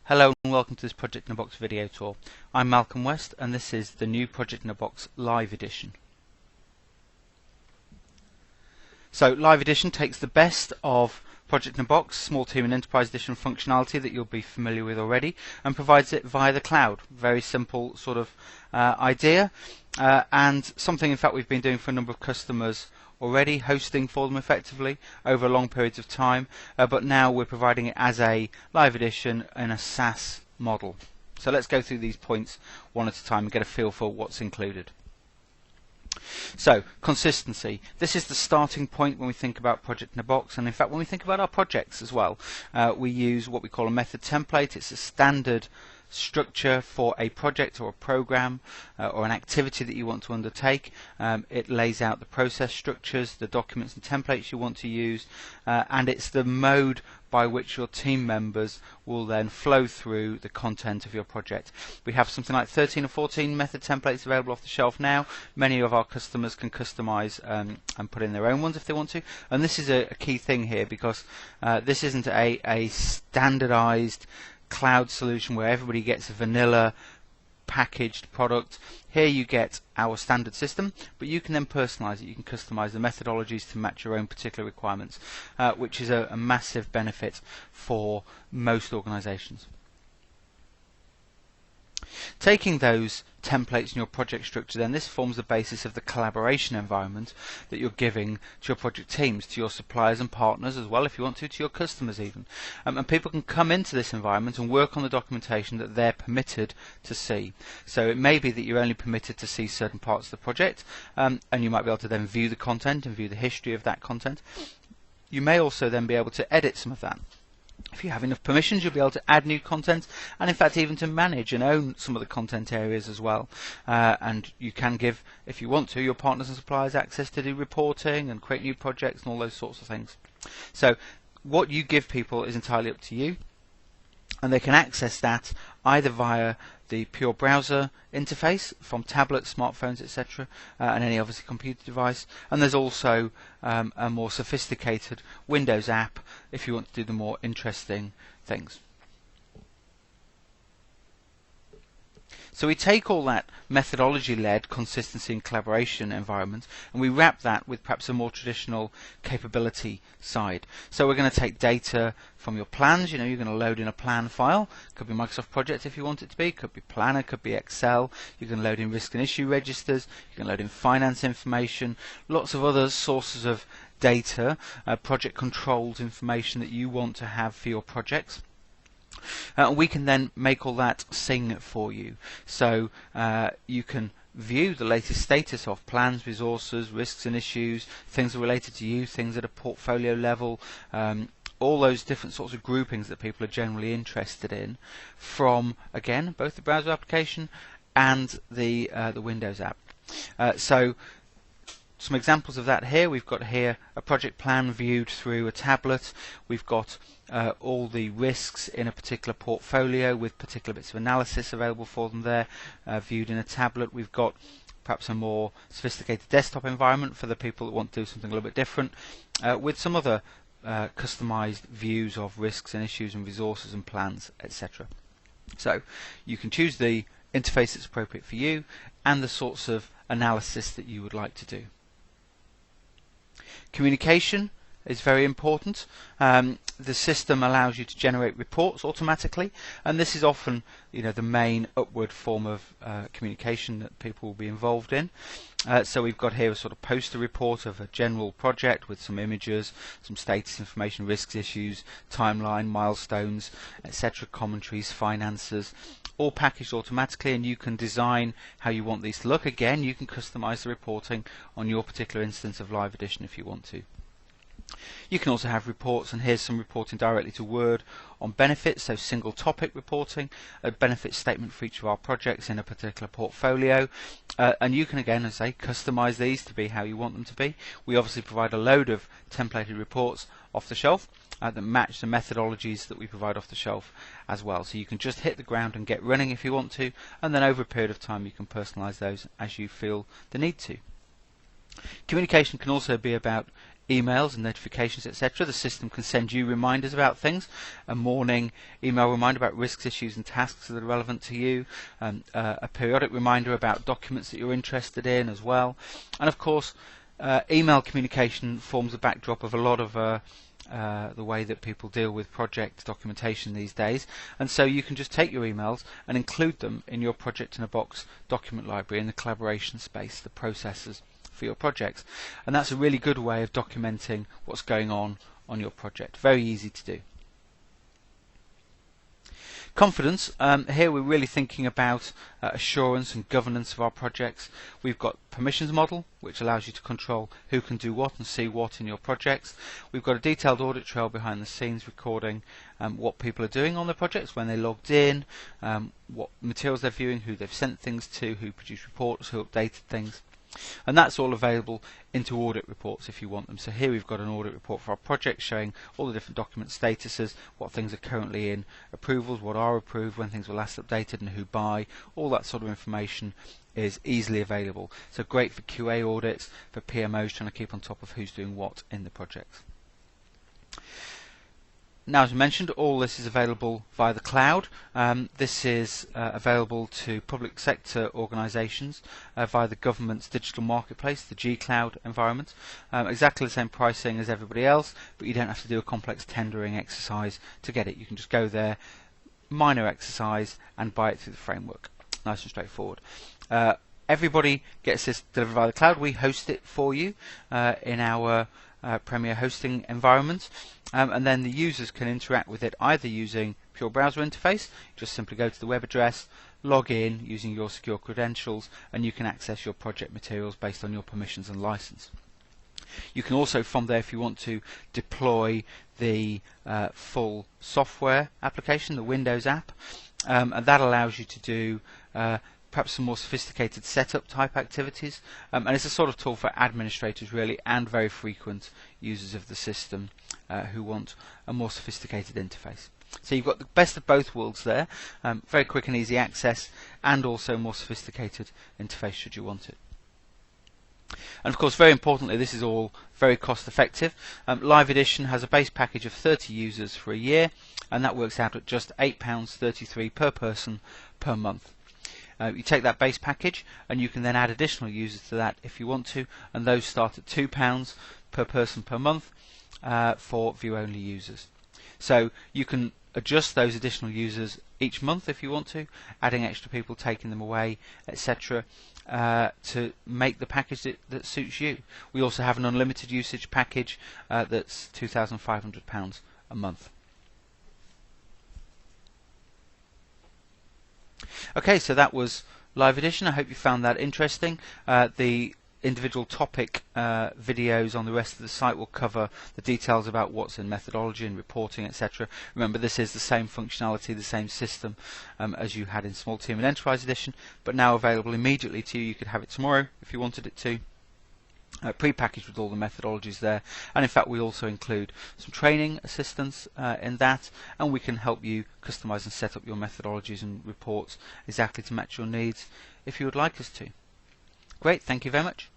Hello and welcome to this Project in a Box video tour. I'm Malcolm West and this is the new Project in a Box Live Edition. So Live Edition takes the best of Project in a Box, Small Team and Enterprise Edition functionality that you'll be familiar with already and provides it via the cloud. Very simple sort of idea and something in fact we've been doing for a number of customers already, hosting for them effectively over long periods of time, but now we're providing it as a live edition in a SaaS model. So let's go through these points one at a time and get a feel for what's included. So, consistency. This is the starting point when we think about Project in a Box, and in fact when we think about our projects as well. We use what we call a method template. It's a standard structure for a project or a program or an activity that you want to undertake. It lays out the process structures, the documents and templates you want to use, and it's the mode by which your team members will then flow through the content of your project. We have something like 13 or 14 method templates available off the shelf now. Many of our customers can customize and put in their own ones if they want to, and this is a key thing here because this isn't a standardized cloud solution where everybody gets a vanilla packaged product. Here you get our standard system, but you can then personalize it. You can customize the methodologies to match your own particular requirements, which is a massive benefit for most organizations. Taking those templates in your project structure, then this forms the basis of the collaboration environment that you're giving to your project teams, to your suppliers and partners as well, if you want to your customers even. And people can come into this environment and work on the documentation that they're permitted to see. So it may be that you're only permitted to see certain parts of the project, and you might be able to then view the content and view the history of that content. You may also then be able to edit some of that. If you have enough permissions, you'll be able to add new content and in fact even to manage and own some of the content areas as well. And you can give, if you want to, your partners and suppliers access to do reporting and create new projects and all those sorts of things. So what you give people is entirely up to you, and they can access that either via the pure browser interface from tablets, smartphones, etc., and any obviously computer device. And there's also a more sophisticated Windows app if you want to do the more interesting things. So we take all that methodology-led consistency and collaboration environment and we wrap that with perhaps a more traditional capability side. So we're going to take data from your plans. You're going to load in a plan file. Could be Microsoft Project if you want it to be. Could be Planner. Could be Excel. You can load in risk and issue registers. You can load in finance information. Lots of other sources of data, project controls information that you want to have for your projects. We can then make all that sing for you. So you can view the latest status of plans, resources, risks and issues, things related to you, things at a portfolio level, all those different sorts of groupings that people are generally interested in from, again, both the browser application and the Windows app. So some examples of that here. We've got here a project plan viewed through a tablet. We've got all the risks in a particular portfolio with particular bits of analysis available for them there, viewed in a tablet. We've got perhaps a more sophisticated desktop environment for the people that want to do something a little bit different, with some other customized views of risks and issues and resources and plans, etc. So you can choose the interface that's appropriate for you and the sorts of analysis that you would like to do. Communication is very important. The system allows you to generate reports automatically, and this is often, the main upward form of communication that people will be involved in. So we've got here a sort of poster report of a general project with some images, some status information, risks, issues, timeline, milestones, etc., commentaries, finances, all packaged automatically, and you can design how you want these to look. Again, you can customize the reporting on your particular instance of Live Edition if you want to. You can also have reports, and here's some reporting directly to Word on benefits, so single topic reporting, a benefit statement for each of our projects in a particular portfolio, and you can again, as I say, customize these to be how you want them to be. We obviously provide a load of templated reports off the shelf that match the methodologies that we provide off the shelf as well, so you can just hit the ground and get running if you want to, and then over a period of time you can personalize those as you feel the need to. Communication can also be about emails and notifications, etc. The system can send you reminders about things, a morning email reminder about risks, issues and tasks that are relevant to you, a periodic reminder about documents that you're interested in as well. And of course, email communication forms the backdrop of a lot of the way that people deal with project documentation these days, and so you can just take your emails and include them in your Project in a Box document library in the collaboration space, the processes for your projects. And that's a really good way of documenting what's going on your project. Very easy to do. Confidence, here we're really thinking about assurance and governance of our projects. We've got permissions model, which allows you to control who can do what and see what in your projects. We've got a detailed audit trail behind the scenes recording what people are doing on the projects, when they logged in, what materials they're viewing, who they've sent things to, who produced reports, who updated things. And that's all available into audit reports if you want them. So here we've got an audit report for our project showing all the different document statuses, what things are currently in approvals, what are approved, when things were last updated and who by. All that sort of information is easily available. So great for QA audits, for PMOs trying to keep on top of who's doing what in the project. Now, as I mentioned, all this is available via the cloud. This is available to public sector organisations via the government's digital marketplace, the G-Cloud environment. Exactly the same pricing as everybody else, but you don't have to do a complex tendering exercise to get it. You can just go there, minor exercise, and buy it through the framework. Nice and straightforward. Everybody gets this delivered via the cloud. We host it for you in our Premier hosting environment, and then the users can interact with it either using pure browser interface. Just simply go to the web address, log in using your secure credentials, and you can access your project materials based on your permissions and license. You can also, from there, if you want to, deploy the full software application, the Windows app, and that allows you to do perhaps some more sophisticated setup type activities, and it's a sort of tool for administrators really, and very frequent users of the system who want a more sophisticated interface. So you've got the best of both worlds there, very quick and easy access, and also more sophisticated interface should you want it. And of course, very importantly, this is all very cost effective. Live Edition has a base package of 30 users for a year, and that works out at just £8.33 per person per month. You take that base package and you can then add additional users to that if you want to, and those start at £2 per person per month for view-only users. So you can adjust those additional users each month if you want to, adding extra people, taking them away, etc., to make the package that suits you. We also have an unlimited usage package that's £2,500 a month. Okay, so that was Live Edition. I hope you found that interesting. The individual topic videos on the rest of the site will cover the details about what's in methodology and reporting, etc. Remember, this is the same functionality, the same system as you had in Small Team and Enterprise Edition, but now available immediately to you. You could have it tomorrow if you wanted it to. Pre-packaged with all the methodologies there, and in fact we also include some training assistance in that, and we can help you customize and set up your methodologies and reports exactly to match your needs if you would like us to. Great, thank you very much.